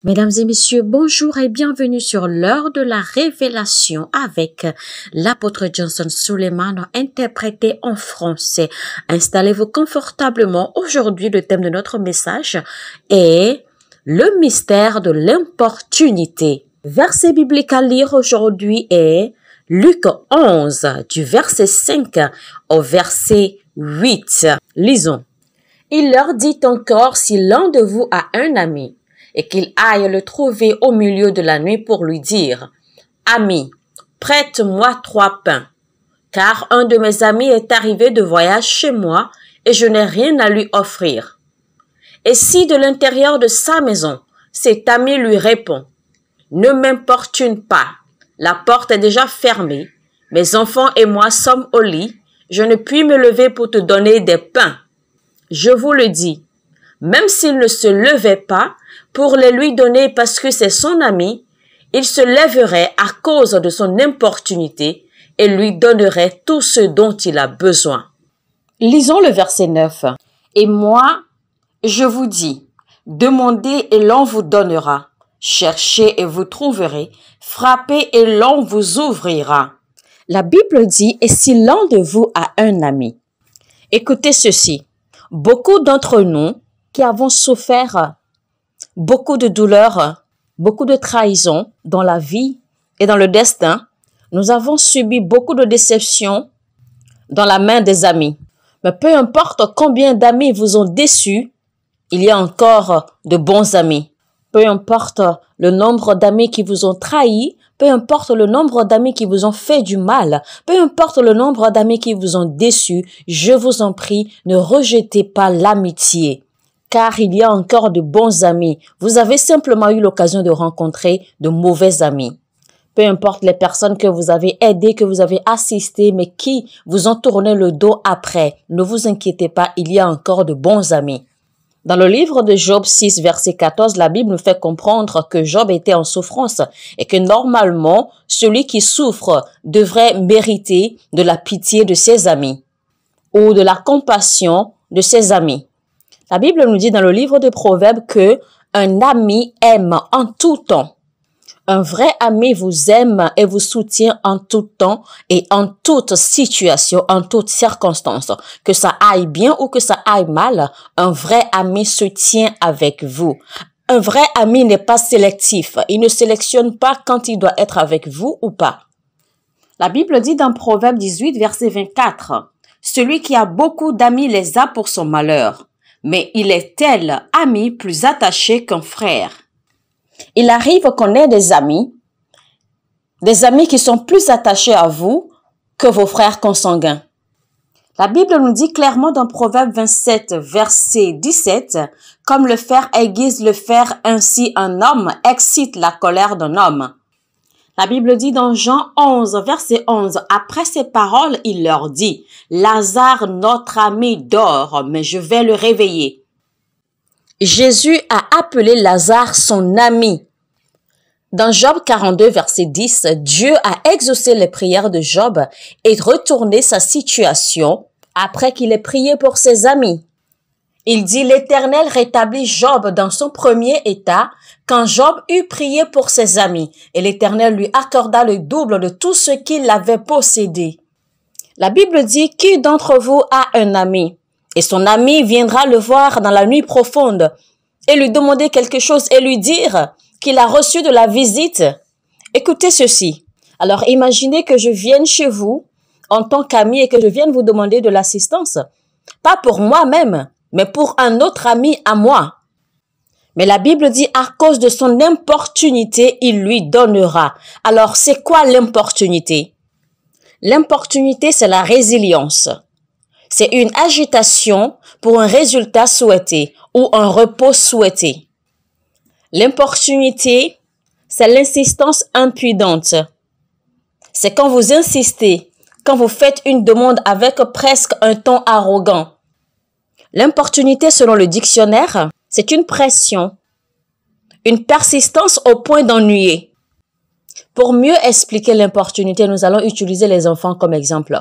Mesdames et messieurs, bonjour et bienvenue sur l'heure de la révélation avec l'apôtre Johnson Suleiman, interprété en français. Installez-vous confortablement. Aujourd'hui, le thème de notre message est le mystère de l'importunité. Verset biblique à lire aujourd'hui est Luc 11, du verset 5 au verset 8. Lisons. Il leur dit encore, si l'un de vous a un ami, et qu'il aille le trouver au milieu de la nuit pour lui dire, « Ami, prête-moi 3 pains, car un de mes amis est arrivé de voyage chez moi et je n'ai rien à lui offrir. » Et si de l'intérieur de sa maison, cet ami lui répond, « Ne m'importune pas, la porte est déjà fermée, mes enfants et moi sommes au lit, je ne puis me lever pour te donner des pains. » Je vous le dis, même s'il ne se levait pas pour les lui donner parce que c'est son ami, il se lèverait à cause de son importunité et lui donnerait tout ce dont il a besoin. Lisons le verset 9. Et moi, je vous dis, demandez et l'on vous donnera, cherchez et vous trouverez, frappez et l'on vous ouvrira. La Bible dit, et si l'un de vous a un ami. Écoutez ceci, beaucoup d'entre nous qui avons souffert beaucoup de douleurs, beaucoup de trahison dans la vie et dans le destin, nous avons subi beaucoup de déceptions dans la main des amis. Mais peu importe combien d'amis vous ont déçus, il y a encore de bons amis. Peu importe le nombre d'amis qui vous ont trahis, peu importe le nombre d'amis qui vous ont fait du mal, peu importe le nombre d'amis qui vous ont déçus, je vous en prie, ne rejetez pas l'amitié. Car il y a encore de bons amis. Vous avez simplement eu l'occasion de rencontrer de mauvais amis. Peu importe les personnes que vous avez aidées, que vous avez assistées, mais qui vous ont tourné le dos après, ne vous inquiétez pas, il y a encore de bons amis. Dans le livre de Job 6, verset 14, la Bible nous fait comprendre que Job était en souffrance et que normalement, celui qui souffre devrait mériter de la pitié de ses amis ou de la compassion de ses amis. La Bible nous dit dans le livre de Proverbes que un ami aime en tout temps. Un vrai ami vous aime et vous soutient en tout temps et en toute situation, en toute circonstance. Que ça aille bien ou que ça aille mal, un vrai ami se tient avec vous. Un vrai ami n'est pas sélectif. Il ne sélectionne pas quand il doit être avec vous ou pas. La Bible dit dans Proverbe 18, verset 24, « Celui qui a beaucoup d'amis les a pour son malheur. Mais il est tel ami plus attaché qu'un frère. » Il arrive qu'on ait des amis qui sont plus attachés à vous que vos frères consanguins. La Bible nous dit clairement dans Proverbe 27, verset 17, « Comme le fer aiguise le fer, ainsi un homme excite la colère d'un homme. » La Bible dit dans Jean 11, verset 11, « Après ces paroles, il leur dit, « Lazare, notre ami, dort, mais je vais le réveiller. » Jésus a appelé Lazare son ami. Dans Job 42, verset 10, Dieu a exaucé les prières de Job et retourné sa situation après qu'il ait prié pour ses amis. Il dit, l'Éternel rétablit Job dans son premier état quand Job eut prié pour ses amis et l'Éternel lui accorda le double de tout ce qu'il avait possédé. La Bible dit, qui d'entre vous a un ami? Et son ami viendra le voir dans la nuit profonde et lui demander quelque chose et lui dire qu'il a reçu de la visite. Écoutez ceci. Alors imaginez que je vienne chez vous en tant qu'ami et que je vienne vous demander de l'assistance. Pas pour moi-même, mais pour un autre ami à moi. Mais la Bible dit à cause de son importunité, il lui donnera. Alors c'est quoi l'importunité? L'importunité, c'est la résilience. C'est une agitation pour un résultat souhaité ou un repos souhaité. L'importunité, c'est l'insistance impudente. C'est quand vous insistez, quand vous faites une demande avec presque un ton arrogant. L'importunité, selon le dictionnaire, c'est une pression, une persistance au point d'ennuyer. Pour mieux expliquer l'importunité, nous allons utiliser les enfants comme exemple.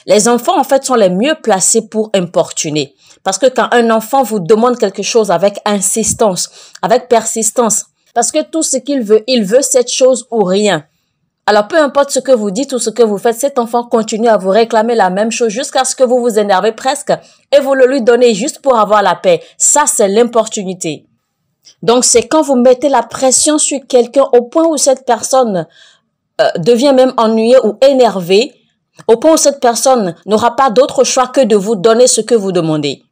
Les enfants, en fait, sont les mieux placés pour importuner. Parce que quand un enfant vous demande quelque chose avec insistance, avec persistance, Parce que tout ce qu'il veut, il veut cette chose ou rien. Alors, peu importe ce que vous dites ou ce que vous faites, cet enfant continue à vous réclamer la même chose jusqu'à ce que vous vous énervez presque et vous le lui donnez juste pour avoir la paix. Ça, c'est l'importunité. Donc, c'est quand vous mettez la pression sur quelqu'un au point où cette personne devient même ennuyée ou énervée, au point où cette personne n'aura pas d'autre choix que de vous donner ce que vous demandez.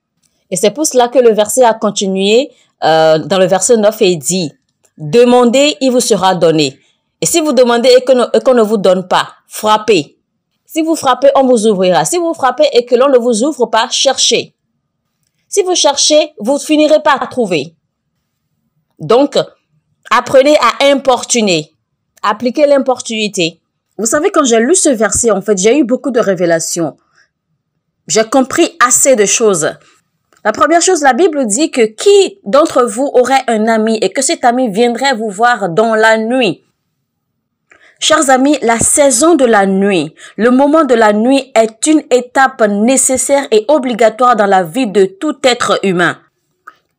Et c'est pour cela que le verset a continué dans le verset 9 et il dit « Demandez, il vous sera donné. Et si vous demandez et qu'on ne vous donne pas, frappez. Si vous frappez, on vous ouvrira. Si vous frappez et que l'on ne vous ouvre pas, cherchez. Si vous cherchez, vous finirez par trouver. » Donc, apprenez à importuner. Appliquez l'importunité. Vous savez, quand j'ai lu ce verset, en fait, j'ai eu beaucoup de révélations. J'ai compris assez de choses. La première chose, la Bible dit que qui d'entre vous aurait un ami et que cet ami viendrait vous voir dans la nuit? Chers amis, la saison de la nuit, le moment de la nuit est une étape nécessaire et obligatoire dans la vie de tout être humain.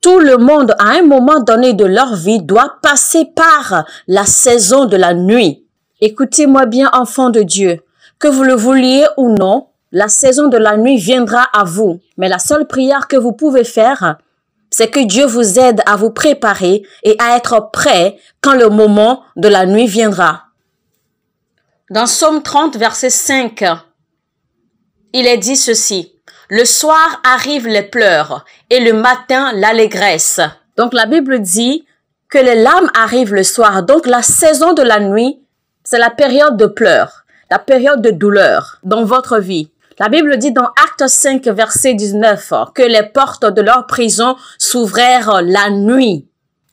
Tout le monde, à un moment donné de leur vie, doit passer par la saison de la nuit. Écoutez-moi bien, enfants de Dieu, que vous le vouliez ou non, la saison de la nuit viendra à vous. Mais la seule prière que vous pouvez faire, c'est que Dieu vous aide à vous préparer et à être prêt quand le moment de la nuit viendra. Dans Psaume 30, verset 5, il est dit ceci. Le soir arrivent les pleurs et le matin l'allégresse. Donc la Bible dit que les larmes arrivent le soir. Donc la saison de la nuit, c'est la période de pleurs, la période de douleur dans votre vie. La Bible dit dans Actes 5, verset 19, que les portes de leur prison s'ouvrèrent la nuit.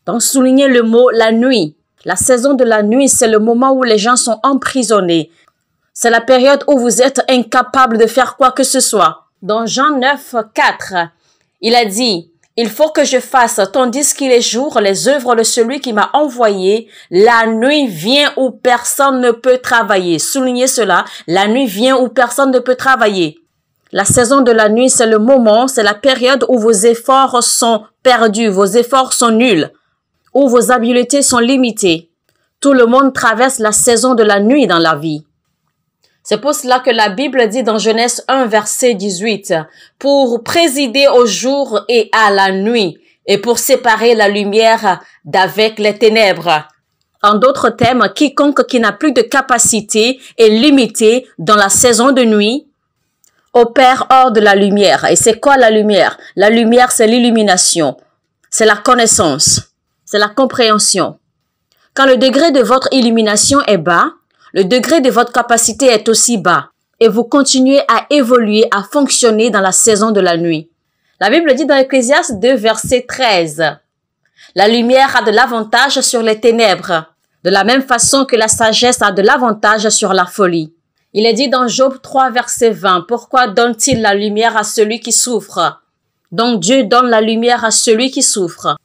Donc soulignez le mot la nuit. La saison de la nuit, c'est le moment où les gens sont emprisonnés. C'est la période où vous êtes incapable de faire quoi que ce soit. Dans Jean 9, 4, il a dit, « Il faut que je fasse, tandis qu'il est jour, les œuvres de celui qui m'a envoyé. La nuit vient où personne ne peut travailler. » Soulignez cela, la nuit vient où personne ne peut travailler. La saison de la nuit, c'est le moment, c'est la période où vos efforts sont perdus, vos efforts sont nuls, où vos habiletés sont limitées. Tout le monde traverse la saison de la nuit dans la vie. C'est pour cela que la Bible dit dans Genèse 1, verset 18, « Pour présider au jour et à la nuit, et pour séparer la lumière d'avec les ténèbres. » En d'autres termes, quiconque qui n'a plus de capacité est limité dans la saison de nuit, opère hors de la lumière. Et c'est quoi la lumière? La lumière, c'est l'illumination, c'est la connaissance, c'est la compréhension. Quand le degré de votre illumination est bas, le degré de votre capacité est aussi bas et vous continuez à évoluer, à fonctionner dans la saison de la nuit. La Bible dit dans Ecclésiaste 2, verset 13, « La lumière a de l'avantage sur les ténèbres, de la même façon que la sagesse a de l'avantage sur la folie. » Il est dit dans Job 3, verset 20, « Pourquoi donne-t-il la lumière à celui qui souffre? » Donc Dieu donne la lumière à celui qui souffre.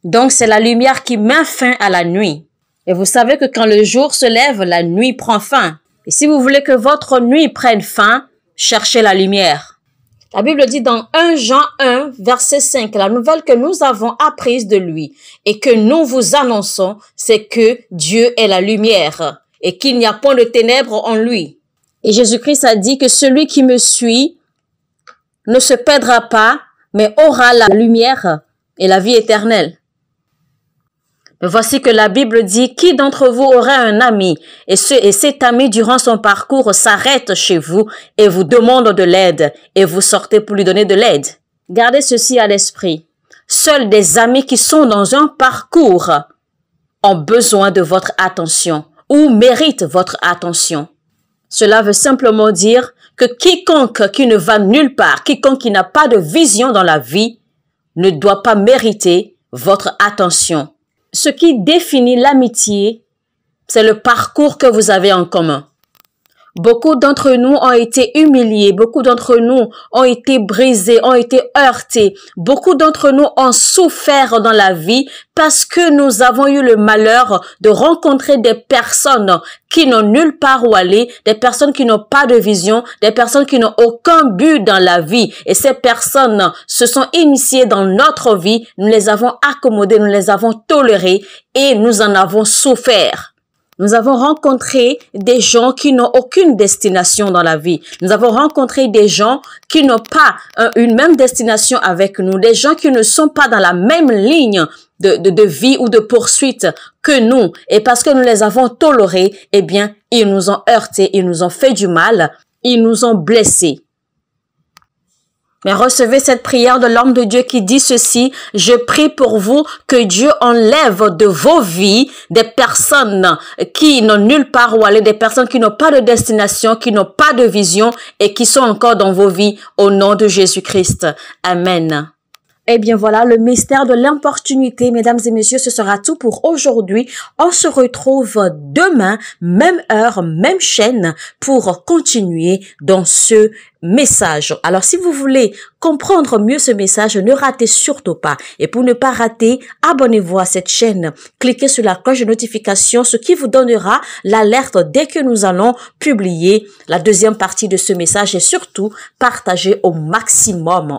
Donc c'est la lumière qui met fin à la nuit. Et vous savez que quand le jour se lève, la nuit prend fin. Et si vous voulez que votre nuit prenne fin, cherchez la lumière. La Bible dit dans 1 Jean 1, verset 5, la nouvelle que nous avons apprise de lui et que nous vous annonçons, c'est que Dieu est la lumière et qu'il n'y a point de ténèbres en lui. Et Jésus-Christ a dit que celui qui me suit ne se perdra pas, mais aura la lumière et la vie éternelle. Voici que la Bible dit, qui d'entre vous aurait un ami et cet ami durant son parcours s'arrête chez vous et vous demande de l'aide et vous sortez pour lui donner de l'aide. Gardez ceci à l'esprit. Seuls des amis qui sont dans un parcours ont besoin de votre attention ou méritent votre attention. Cela veut simplement dire que quiconque qui ne va nulle part, quiconque qui n'a pas de vision dans la vie, ne doit pas mériter votre attention. Ce qui définit l'amitié, c'est le parcours que vous avez en commun. Beaucoup d'entre nous ont été humiliés, beaucoup d'entre nous ont été brisés, ont été heurtés. Beaucoup d'entre nous ont souffert dans la vie parce que nous avons eu le malheur de rencontrer des personnes qui n'ont nulle part où aller, des personnes qui n'ont pas de vision, des personnes qui n'ont aucun but dans la vie. Et ces personnes se sont initiées dans notre vie, nous les avons accommodées, nous les avons tolérées et nous en avons souffert. Nous avons rencontré des gens qui n'ont aucune destination dans la vie. Nous avons rencontré des gens qui n'ont pas une même destination avec nous, des gens qui ne sont pas dans la même ligne de vie ou de poursuite que nous. Et parce que nous les avons tolérés, eh bien, ils nous ont heurtés, ils nous ont fait du mal, ils nous ont blessés. Mais recevez cette prière de l'homme de Dieu qui dit ceci: je prie pour vous que Dieu enlève de vos vies des personnes qui n'ont nulle part où aller, des personnes qui n'ont pas de destination, qui n'ont pas de vision et qui sont encore dans vos vies au nom de Jésus-Christ. Amen. Eh bien voilà, le mystère de l'importunité, mesdames et messieurs, ce sera tout pour aujourd'hui. On se retrouve demain, même heure, même chaîne, pour continuer dans ce message. Alors, si vous voulez comprendre mieux ce message, ne ratez surtout pas. Et pour ne pas rater, abonnez-vous à cette chaîne. Cliquez sur la cloche de notification, ce qui vous donnera l'alerte dès que nous allons publier la deuxième partie de ce message. Et surtout, partagez au maximum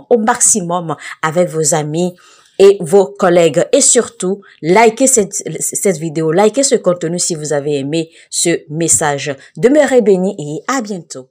avec vos amis et vos collègues. Et surtout, likez cette vidéo, likez ce contenu si vous avez aimé ce message. Demeurez bénis et à bientôt.